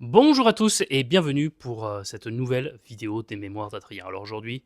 Bonjour à tous et bienvenue pour cette nouvelle vidéo des mémoires d'Adrien. Alors aujourd'hui,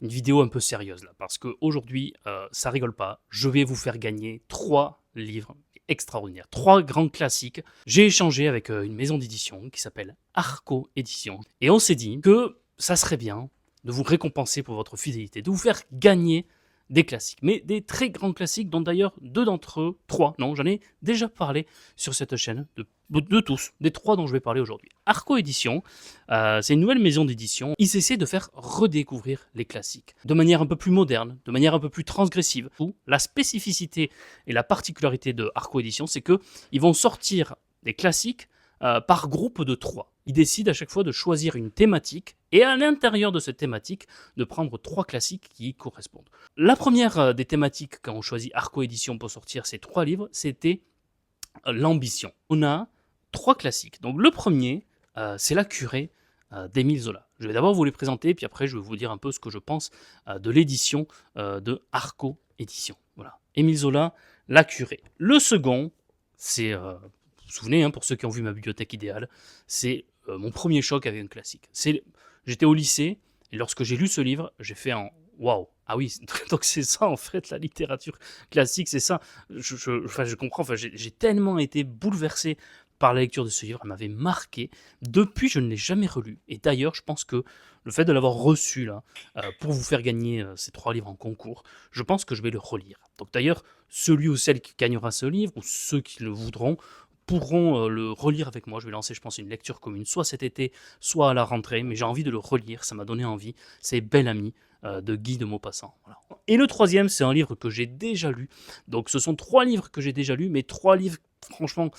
une vidéo un peu sérieuse là, parce qu'aujourd'hui, ça rigole pas. Je vais vous faire gagner 3 livres extraordinaires, 3 grands classiques. J'ai échangé avec une maison d'édition qui s'appelle Arco Édition et on s'est dit que ça serait bien de vous récompenser pour votre fidélité, de vous faire gagner des classiques, mais des très grands classiques, dont d'ailleurs 2 d'entre eux, 3, non, j'en ai déjà parlé sur cette chaîne, de tous, des 3 dont je vais parler aujourd'hui. Arco Édition, c'est une nouvelle maison d'édition. Ils essaient de faire redécouvrir les classiques de manière un peu plus moderne, de manière un peu plus transgressive. La spécificité et la particularité de Arco Édition, c'est qu'ils vont sortir des classiques par groupe de 3. Ils décident à chaque fois de choisir une thématique et à l'intérieur de cette thématique, de prendre 3 classiques qui y correspondent. La première des thématiques quand on choisit Arco Édition pour sortir ces 3 livres, c'était l'ambition. On a 3 classiques. Donc le premier, c'est La Curée d'Émile Zola. Je vais d'abord vous les présenter, puis après je vais vous dire un peu ce que je pense de l'édition de Arco Édition. Voilà. Émile Zola, La Curée. Le second, c'est, vous vous souvenez, hein, pour ceux qui ont vu ma bibliothèque idéale, c'est mon premier choc avec un classique. J'étais au lycée, et lorsque j'ai lu ce livre, j'ai fait un waouh. Ah oui, donc c'est ça en fait la littérature classique, c'est ça. Je comprends, enfin, j'ai tellement été bouleversé par la lecture de ce livre, elle m'avait marqué. Depuis, je ne l'ai jamais relu. Et d'ailleurs, je pense que le fait de l'avoir reçu là, pour vous faire gagner ces 3 livres en concours, je pense que je vais le relire. Donc d'ailleurs, celui ou celle qui gagnera ce livre, ou ceux qui le voudront, pourront le relire avec moi. Je vais lancer, je pense, une lecture commune, soit cet été, soit à la rentrée, mais j'ai envie de le relire, ça m'a donné envie. C'est Bel Ami de Guy de Maupassant. Voilà. Et le troisième, c'est un livre que j'ai déjà lu. Donc ce sont 3 livres que j'ai déjà lus, mais 3 livres, franchement,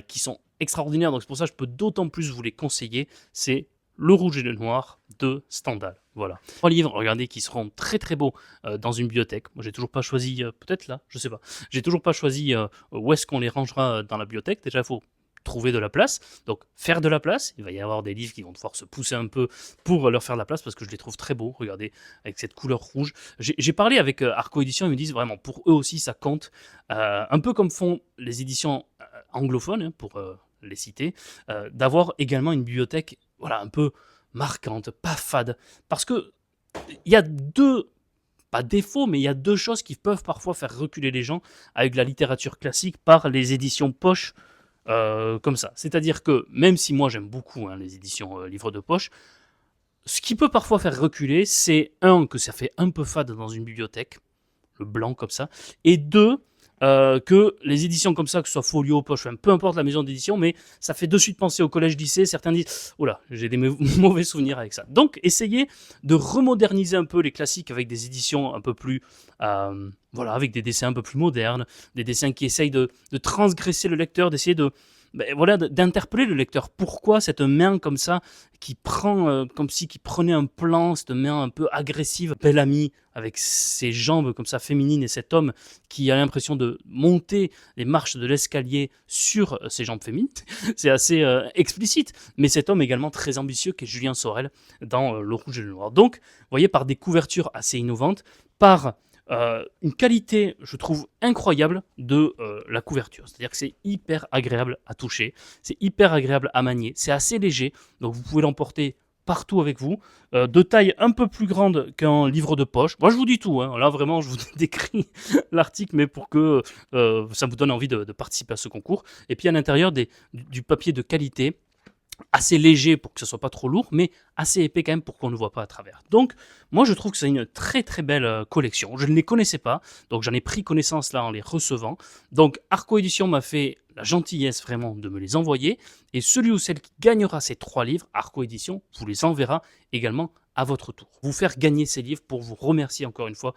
qui sont extraordinaires. Donc c'est pour ça que je peux d'autant plus vous les conseiller. C'est Le Rouge et le Noir de Stendhal. Voilà. 3 livres, regardez, qui seront très très beaux dans une bibliothèque. Moi, j'ai toujours pas choisi, peut-être là, je sais pas. J'ai toujours pas choisi où est-ce qu'on les rangera dans la bibliothèque. Déjà, il faut trouver de la place, donc faire de la place. Il va y avoir des livres qui vont devoir se pousser un peu pour leur faire de la place parce que je les trouve très beaux. Regardez, avec cette couleur rouge. J'ai parlé avec Arco Édition, ils me disent vraiment pour eux aussi ça compte, un peu comme font les éditions anglophones, hein, pour les citer, d'avoir également une bibliothèque, voilà, un peu marquante, pas fade, parce que il y a 2 pas défauts, mais il y a 2 choses qui peuvent parfois faire reculer les gens avec la littérature classique par les éditions poche comme ça. C'est-à-dire que même si moi j'aime beaucoup hein, les éditions livres de poche, ce qui peut parfois faire reculer, c'est que ça fait un peu fade dans une bibliothèque, le blanc comme ça, et 2, que les éditions comme ça, que ce soit folio, poche, enfin, peu importe la maison d'édition, mais ça fait de suite penser au collège-lycée. Certains disent, oh là, j'ai des mauvais souvenirs avec ça. Donc, essayez de remoderniser un peu les classiques avec des éditions un peu plus, voilà, avec des dessins un peu plus modernes, des dessins qui essayent de transgresser le lecteur, d'essayer voilà, d'interpeller le lecteur. Pourquoi cette main comme ça qui prend, comme si qui prenait un plan, cette main un peu agressive, Bel Ami, avec ses jambes comme ça féminines et cet homme qui a l'impression de monter les marches de l'escalier sur ses jambes féminines. C'est assez explicite, mais cet homme également très ambitieux qui est Julien Sorel dans Le Rouge et le Noir. Donc, vous voyez, par des couvertures assez innovantes, par une qualité, je trouve, incroyable de la couverture. C'est-à-dire que c'est hyper agréable à toucher, c'est hyper agréable à manier, c'est assez léger, donc vous pouvez l'emporter partout avec vous, de taille un peu plus grande qu'un livre de poche. Moi, je vous dis tout, hein. Là, vraiment, je vous décris l'article, mais pour que ça vous donne envie de participer à ce concours. Et puis, à l'intérieur, du papier de qualité, assez léger pour que ce soit pas trop lourd, mais assez épais quand même pour qu'on ne voit pas à travers. Donc, moi, je trouve que c'est une très très belle collection. Je ne les connaissais pas, donc j'en ai pris connaissance là en les recevant. Donc, Arco Édition m'a fait la gentillesse vraiment de me les envoyer, et celui ou celle qui gagnera ces 3 livres, Arco Édition, vous les enverra également à votre tour. Vous faire gagner ces livres pour vous remercier encore une fois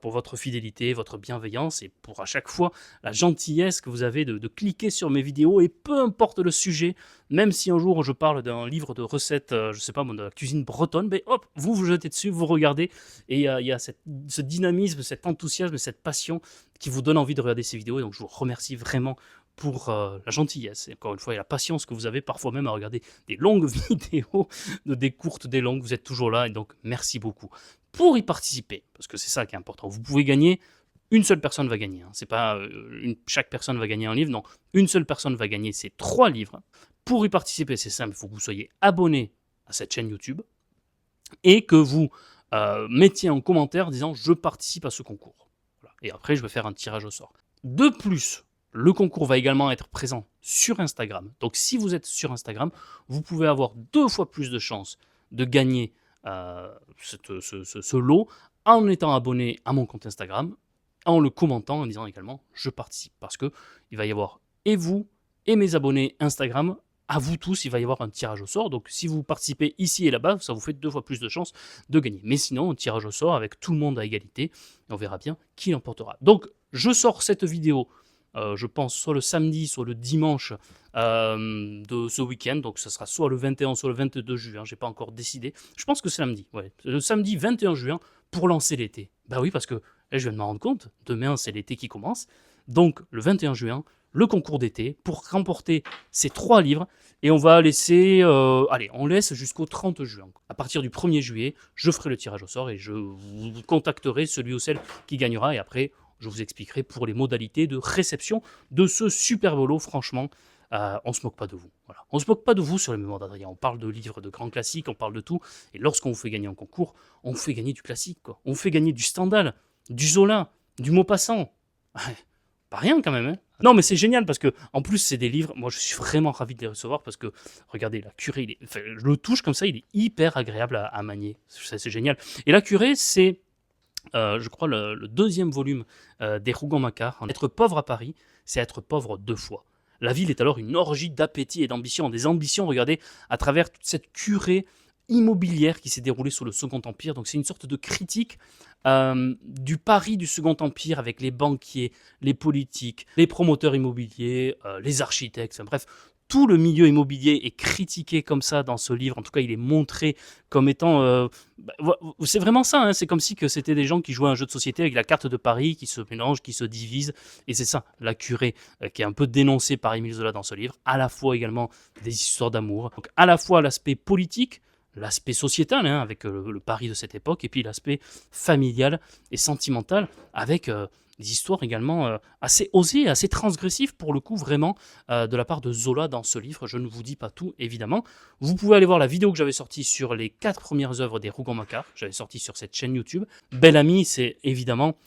pour votre fidélité, votre bienveillance et pour à chaque fois la gentillesse que vous avez de cliquer sur mes vidéos et peu importe le sujet, même si un jour je parle d'un livre de recettes, je sais pas, de la cuisine bretonne, ben hop, vous vous jetez dessus, vous regardez et il y a ce dynamisme, cet enthousiasme, cette passion qui vous donne envie de regarder ces vidéos et donc je vous remercie vraiment pour la gentillesse et encore une fois et la patience que vous avez parfois même à regarder des longues vidéos, des courtes, des longues, vous êtes toujours là et donc merci beaucoup. Pour y participer, parce que c'est ça qui est important, vous pouvez gagner, une seule personne va gagner, hein. C'est pas chaque personne va gagner un livre, non, une seule personne va gagner ces 3 livres. Pour y participer, c'est simple, il faut que vous soyez abonné à cette chaîne YouTube et que vous mettiez en commentaire disant « Je participe à ce concours ». Voilà. Et après, je vais faire un tirage au sort. De plus, le concours va également être présent sur Instagram. Donc, si vous êtes sur Instagram, vous pouvez avoir 2 fois plus de chances de gagner ce lot en étant abonné à mon compte Instagram, en le commentant, en disant également « Je participe ». Parce qu'il va y avoir et vous et mes abonnés Instagram, à vous tous, il va y avoir un tirage au sort. Donc, si vous participez ici et là-bas, ça vous fait 2 fois plus de chances de gagner. Mais sinon, un tirage au sort avec tout le monde à égalité. Et on verra bien qui l'emportera. Donc, je sors cette vidéo, je pense, soit le samedi, soit le dimanche de ce week-end. Donc, ça sera soit le 21, soit le 22 juin. Je n'ai pas encore décidé. Je pense que c'est samedi. Ouais. Le samedi 21 juin pour lancer l'été. Bah oui, parce que là, je viens de m'en rendre compte. Demain, c'est l'été qui commence. Donc, le 21 juin, le concours d'été pour remporter ces 3 livres. Et on va laisser, allez, on laisse jusqu'au 30 juin. À partir du 1er juillet, je ferai le tirage au sort et je vous contacterai celui ou celle qui gagnera. Et après, je vous expliquerai pour les modalités de réception de ce super lot. Franchement, on se moque pas de vous. Voilà. On se moque pas de vous sur les mémoires d'Adrien. On parle de livres de grands classiques, on parle de tout. Et lorsqu'on vous fait gagner un concours, on vous fait gagner du classique, quoi. On vous fait gagner du Stendhal, du Zola, du Maupassant. Pas rien quand même, hein. Non, mais c'est génial parce que, en plus, c'est des livres. Moi, je suis vraiment ravi de les recevoir parce que, regardez, la curée, je le touche comme ça, il est hyper agréable à manier. C'est génial. Et la curée, c'est, je crois, le 2e volume des Rougon-Macquart. Être pauvre à Paris, c'est être pauvre 2 fois. La ville est alors une orgie d'appétit et d'ambition. Des ambitions, regardez, à travers toute cette curée immobilière qui s'est déroulée sous le Second Empire. Donc c'est une sorte de critique du Paris du Second Empire avec les banquiers, les politiques, les promoteurs immobiliers, les architectes, enfin, bref, tout le milieu immobilier est critiqué comme ça dans ce livre. En tout cas, il est montré comme étant... c'est vraiment ça, hein. C'est comme si que c'était des gens qui jouaient à un jeu de société avec la carte de Paris, qui se mélangent, qui se divisent. Et c'est ça, la curée, qui est un peu dénoncée par Émile Zola dans ce livre. À la fois également des histoires d'amour. Donc à la fois l'aspect politique, l'aspect sociétal, hein, avec le Paris de cette époque, et puis l'aspect familial et sentimental, avec des histoires également assez osées, assez transgressives pour le coup, vraiment, de la part de Zola dans ce livre. Je ne vous dis pas tout, évidemment. Vous pouvez aller voir la vidéo que j'avais sortie sur les 4 premières œuvres des Rougon-Macquart. J'avais sorti sur cette chaîne YouTube. Bel Ami, c'est évidemment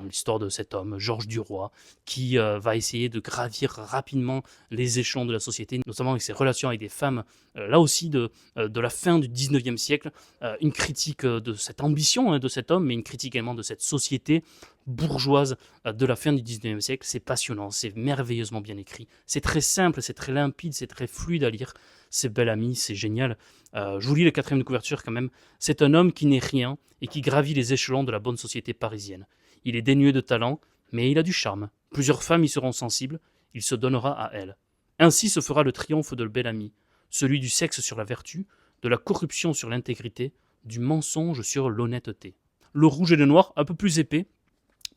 l'histoire de cet homme, Georges Duroy, qui va essayer de gravir rapidement les échelons de la société, notamment avec ses relations avec des femmes, là aussi de la fin du 19e siècle. Une critique de cette ambition, hein, de cet homme, mais une critique également de cette société bourgeoise de la fin du 19e siècle. C'est passionnant, c'est merveilleusement bien écrit. C'est très simple, c'est très limpide, c'est très fluide à lire. C'est Bel Ami, c'est génial. Je vous lis le 4e de couverture quand même. C'est un homme qui n'est rien et qui gravit les échelons de la bonne société parisienne. Il est dénué de talent, mais il a du charme. Plusieurs femmes y seront sensibles, il se donnera à elles. Ainsi se fera le triomphe de Bel Ami, celui du sexe sur la vertu, de la corruption sur l'intégrité, du mensonge sur l'honnêteté. Le rouge et le noir, un peu plus épais,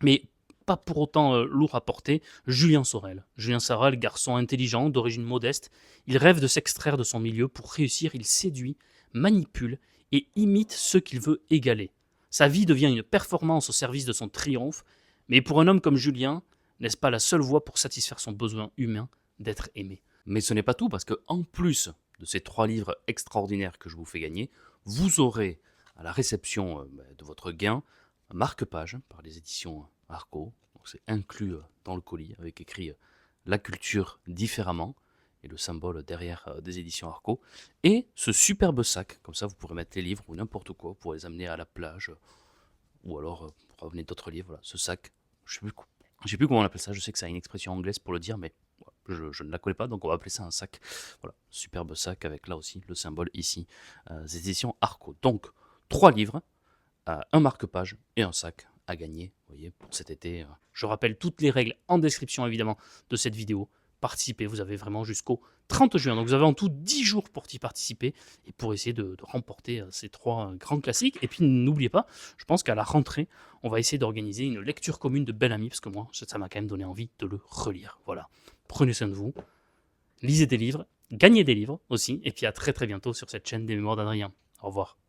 mais pas pour autant lourd à porter, Julien Sorel. Julien Sorel, garçon intelligent, d'origine modeste, il rêve de s'extraire de son milieu. Pour réussir, il séduit, manipule et imite ceux qu'il veut égaler. Sa vie devient une performance au service de son triomphe, mais pour un homme comme Julien, n'est-ce pas la seule voie pour satisfaire son besoin humain d'être aimé? Mais ce n'est pas tout, parce que en plus de ces 3 livres extraordinaires que je vous fais gagner, vous aurez à la réception de votre gain un marque-page par les éditions Arco. C'est inclus dans le colis avec écrit La culture différemment et le symbole derrière des éditions Arco. Et ce superbe sac, comme ça vous pourrez mettre les livres ou n'importe quoi pour les amener à la plage ou alors pour ramener d'autres livres. Voilà, ce sac, je sais plus comment on appelle ça, je sais que ça a une expression anglaise pour le dire, mais je ne la connais pas, donc on va appeler ça un sac. Voilà, superbe sac avec là aussi le symbole ici, des éditions Arco. Donc 3 livres, un marque-page et un sac à gagner, vous voyez, pour cet été. Je rappelle toutes les règles en description évidemment de cette vidéo. Participez, vous avez vraiment jusqu'au 30 juin, donc vous avez en tout 10 jours pour y participer et pour essayer de remporter ces 3 grands classiques. Et puis n'oubliez pas, je pense qu'à la rentrée, on va essayer d'organiser une lecture commune de Bel Ami, parce que moi, ça m'a quand même donné envie de le relire. Voilà, prenez soin de vous, lisez des livres, gagnez des livres aussi, et puis à très très bientôt sur cette chaîne des Mémoires d'Adrien. Au revoir.